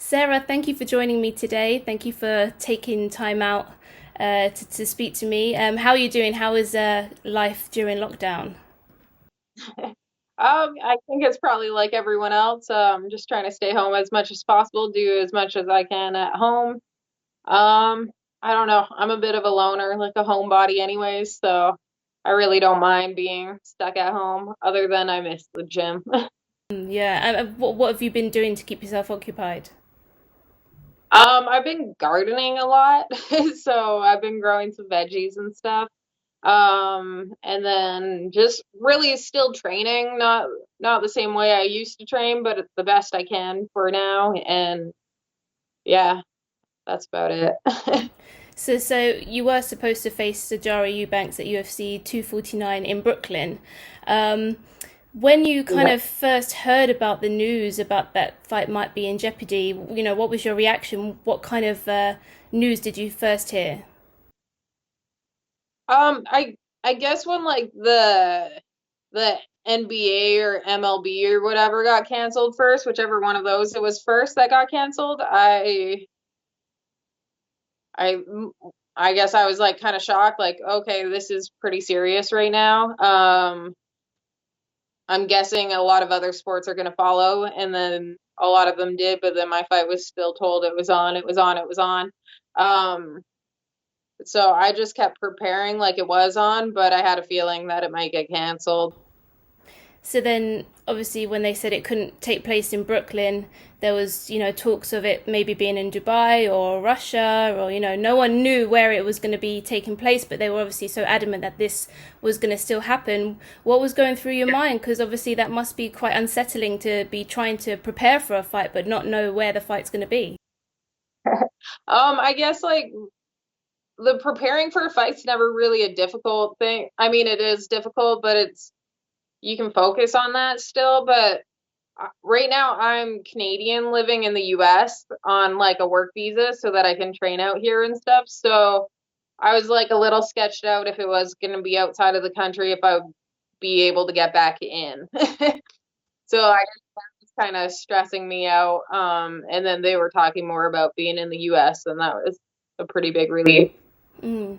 Sarah, thank you for joining me today. Thank you for taking time out to speak to me. How are you doing? How is life during lockdown? I think it's probably like everyone else. Just trying to stay home as much as possible, do as much as I can at home. Um, I don't know. I'm a bit of a loner, like a homebody anyways, so I really don't mind being stuck at home, other than I miss the gym. Yeah, what have you been doing to keep yourself occupied? I've been gardening a lot, so I've been growing some veggies and stuff. And then just really still training, not the same way I used to train, but the best I can for now. And yeah, that's about it. So you were supposed to face Sijara Eubanks at UFC 249 in Brooklyn. Um, when you kind Yeah. of first heard about the news about that fight might be in jeopardy, what was your reaction? What kind of news did you first hear? I guess when like the NBA or MLB or whatever got canceled first, whichever one of those it was first that got canceled, I I guess I was like kind of shocked, like, okay, this is pretty serious right now. I'm guessing a lot of other sports are going to follow, and then a lot of them did, but then my fight was still told it was on, it was on, it was on. Um, so I just kept preparing like it was on, but I had a feeling that it might get canceled. So then, obviously, when they said it couldn't take place in Brooklyn, there was, talks of it maybe being in Dubai or Russia, or, no one knew where it was going to be taking place, but they were obviously so adamant that this was going to still happen. What was going through your mind? Because obviously, that must be quite unsettling to be trying to prepare for a fight, but not know where the fight's going to be. I guess like the preparing for a fight's never really a difficult thing. I mean, it is difficult, but it's you can focus on that still. But right now, I'm Canadian living in the US on like a work visa so that I can train out here and stuff. So I was like a little sketched out if it was going to be outside of the country, if I would be able to get back in. So I guess that was kind of stressing me out. And then they were talking more about being in the US, and that was a pretty big relief. Mm.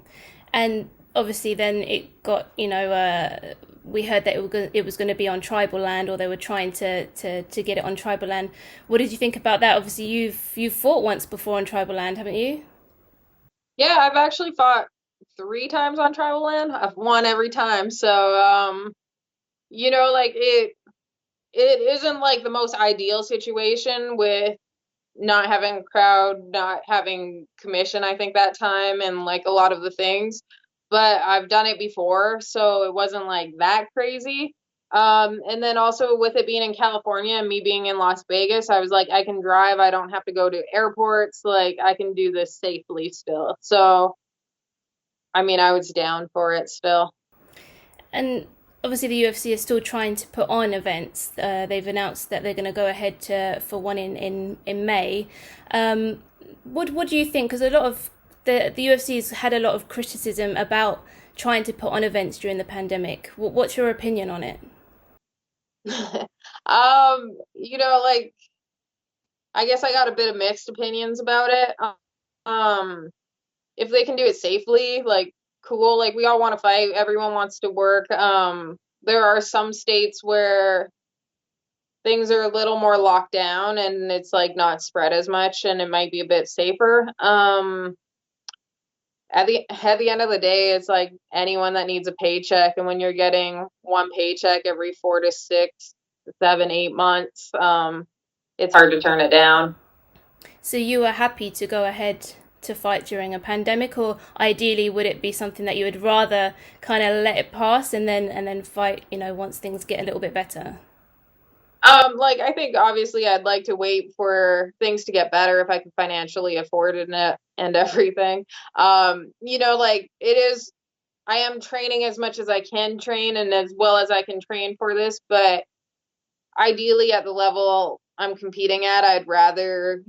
And obviously, then it got, we heard that it was going to be on tribal land, or they were trying to get it on tribal land. What did you think about that? Obviously, you've fought once before on tribal land, haven't you? Yeah, I've actually fought 3 times on tribal land. I've won every time. So, like it isn't like the most ideal situation with not having a crowd, not having commission, I think that time, and like a lot of the things. But I've done it before, so it wasn't like that crazy. And then also with it being in California and me being in Las Vegas, I was like, I can drive, I don't have to go to airports, like I can do this safely still. So, I mean, I was down for it still. And obviously, the UFC is still trying to put on events. They've announced that they're going to go ahead for one in May. What do you think? Because a lot of the UFC has had a lot of criticism about trying to put on events during the pandemic. What's your opinion on it? Like I guess I got a bit of mixed opinions about it. Um, if they can do it safely, like cool, like we all want to fight, everyone wants to work. There are some states where things are a little more locked down and it's like not spread as much and it might be a bit safer. At the end of the day, it's like anyone that needs a paycheck, and when you're getting one paycheck every 4 to 6, 7, 8 months, it's hard to turn it down. So you are happy to go ahead to fight during a pandemic, or ideally would it be something that you would rather kind of let it pass and then fight, once things get a little bit better? Like I think obviously I'd like to wait for things to get better if I can financially afford it and everything. Like it is, I am training as much as I can train and as well as I can train for this, but ideally at the level I'm competing at, I'd rather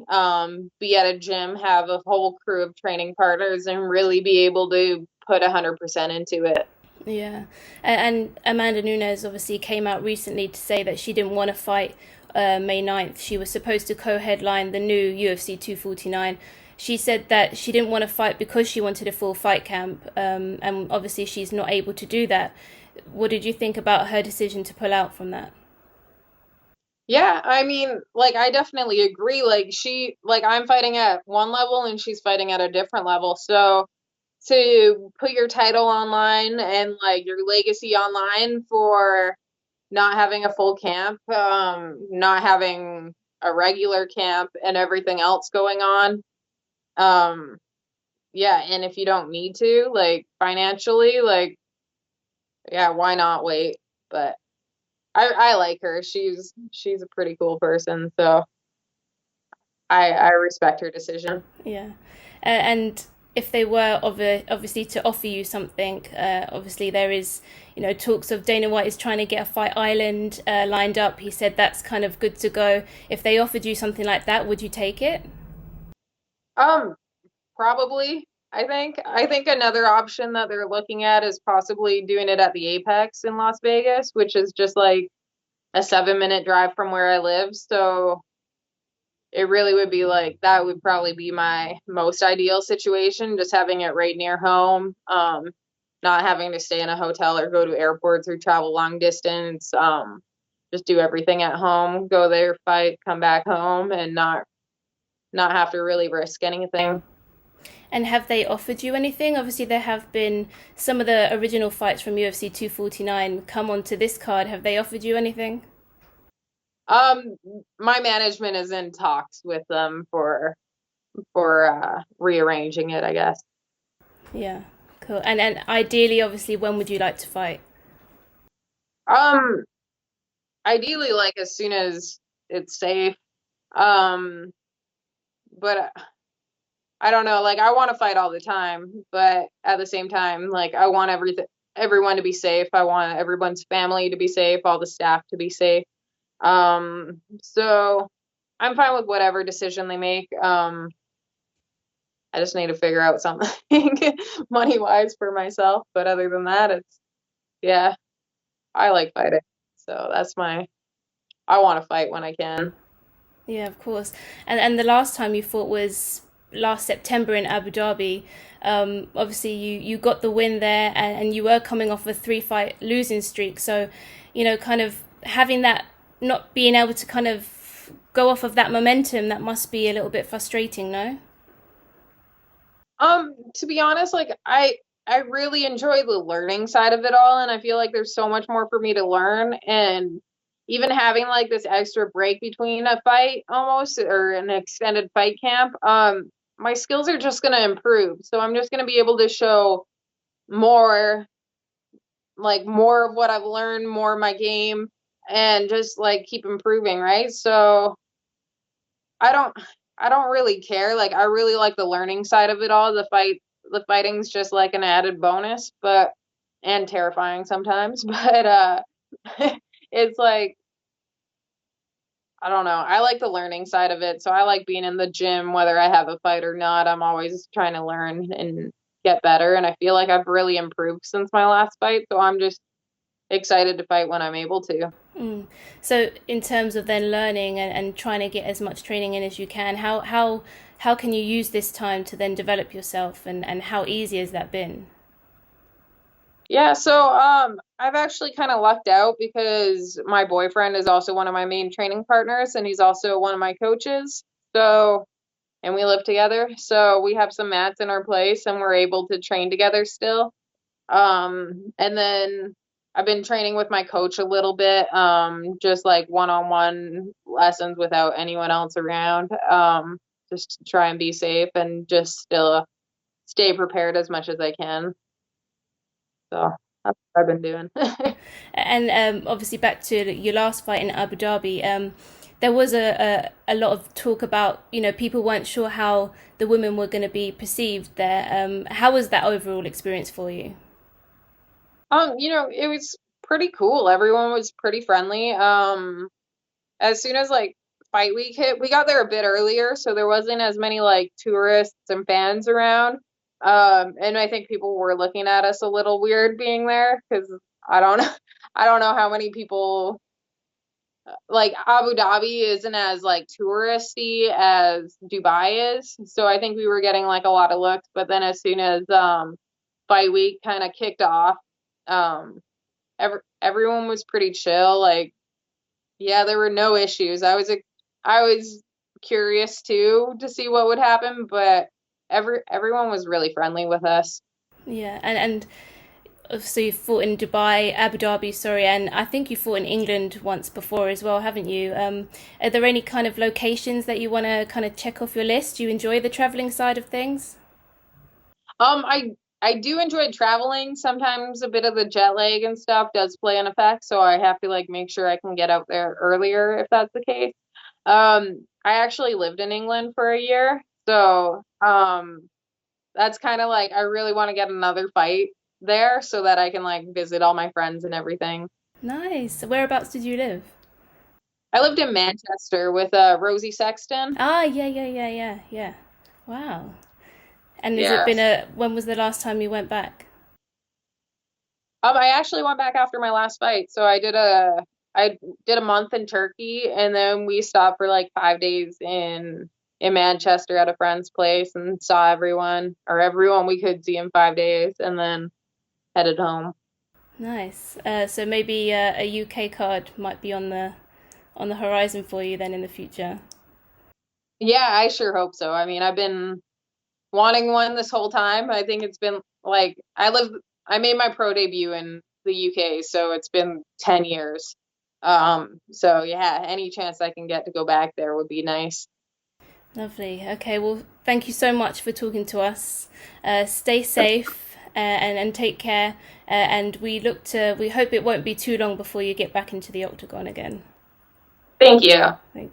be at a gym, have a whole crew of training partners, and really be able to put 100% into it. Yeah, and Amanda Nunes obviously came out recently to say that she didn't want to fight May 9th. She was supposed to co-headline the new UFC 249. She said that she didn't want to fight because she wanted a full fight camp, and obviously she's not able to do that. What did you think about her decision to pull out from that? Yeah, I mean, like I definitely agree. Like I'm fighting at one level and she's fighting at a different level. So to put your title online and like your legacy online for not having a full camp, not having a regular camp and everything else going on. Um, yeah, and if you don't need to, like financially, like yeah, why not wait? But I like her. She's a pretty cool person, so I respect her decision. Yeah, and if they were obviously to offer you something, obviously there is, talks of Dana White is trying to get a Fight Island lined up. He said that's kind of good to go. If they offered you something like that, would you take it? Um, Probably. I think another option that they're looking at is possibly doing it at the Apex in Las Vegas, which is just like a 7-minute drive from where I live. So it really would be like that would probably be my most ideal situation, just having it right near home, not having to stay in a hotel or go to airports or travel long distance. Just do everything at home, go there, fight, come back home, and not have to really risk anything. And have they offered you anything? Obviously, there have been some of the original fights from UFC 249 come onto this card. Have they offered you anything? Um, my management is in talks with them for rearranging it, I guess. Yeah, cool. And ideally, obviously, when would you like to fight? Um, Ideally, like as soon as it's safe. Um, but I don't know, like I want to fight all the time, but at the same time, like I want everyone to be safe. I want everyone's family to be safe, all the staff to be safe. So I'm fine with whatever decision they make. I just need to figure out something money wise for myself. But other than that, yeah, I like fighting. So I want to fight when I can. Yeah, of course. And the last time you fought was last September in Abu Dhabi. Obviously, you got the win there, and you were coming off a three-fight losing streak. So, kind of having that, not being able to kind of go off of that momentum, that must be a little bit frustrating, no? To be honest, like I really enjoy the learning side of it all, and I feel like there's so much more for me to learn. And even having like this extra break between a fight almost or an extended fight camp, my skills are just gonna improve. So I'm just gonna be able to show more, like more of what I've learned, more of my game, and just like keep improving, right? So I don't I don't really care. Like I really like the learning side of it all. The fighting's just like an added bonus, but and terrifying sometimes, but it's like I don't know. I like the learning side of it. So I like being in the gym whether I have a fight or not. I'm always trying to learn and get better, and I feel like I've really improved since my last fight, so I'm just excited to fight when I'm able to. Mm. So, in terms of then learning and trying to get as much training in as you can, how can you use this time to then develop yourself, and how easy has that been? Yeah, so I've actually kind of lucked out because my boyfriend is also one of my main training partners and he's also one of my coaches. So, and we live together. So we have some mats in our place and we're able to train together still. And then I've been training with my coach a little bit, just like one-on-one lessons without anyone else around, just to try and be safe and just still stay prepared as much as I can. So that's what I've been doing. And obviously, back to your last fight in Abu Dhabi, there was a lot of talk about, people weren't sure how the women were going to be perceived there. How was that overall experience for you? It was pretty cool. Everyone was pretty friendly. As soon as like fight week hit, we got there a bit earlier, so there wasn't as many like tourists and fans around. And I think people were looking at us a little weird being there because I don't I don't know how many people like Abu Dhabi isn't as like touristy as Dubai is. So I think we were getting like a lot of looks, but then as soon as fight week kind of kicked off, um everyone was pretty chill. Like yeah, there were no issues. I was curious too to see what would happen, but everyone was really friendly with us. Yeah, and obviously you fought in Dubai, Abu Dhabi, sorry, and I think you fought in England once before as well, haven't you? Are there any kind of locations that you want to kind of check off your list? Do you enjoy the traveling side of things? I do enjoy traveling. Sometimes a bit of the jet lag and stuff does play an effect, so I have to like make sure I can get out there earlier if that's the case. I actually lived in England for a year, so that's kind of like I really want to get another fight there so that I can like visit all my friends and everything. Nice. Whereabouts did you live? I lived in Manchester with Rosie Sexton. Ah, yeah, yeah, yeah, yeah, yeah. Wow. And has it Yeah. been a, when was the last time you went back? I actually went back after my last fight. So I did a month in Turkey and then we stopped for like 5 days in Manchester at a friend's place and saw everyone or everyone we could see in 5 days and then headed home. Nice. So maybe a UK card might be on the horizon for you then in the future. Yeah, I sure hope so. I mean, I've been wanting one this whole time. I think it's been like I made my pro debut in the UK, so it's been 10 years. So yeah, any chance I can get to go back there would be nice. Lovely. Okay, well, thank you so much for talking to us. Stay safe and take care. And we hope it won't be too long before you get back into the octagon again. Thank you. Thank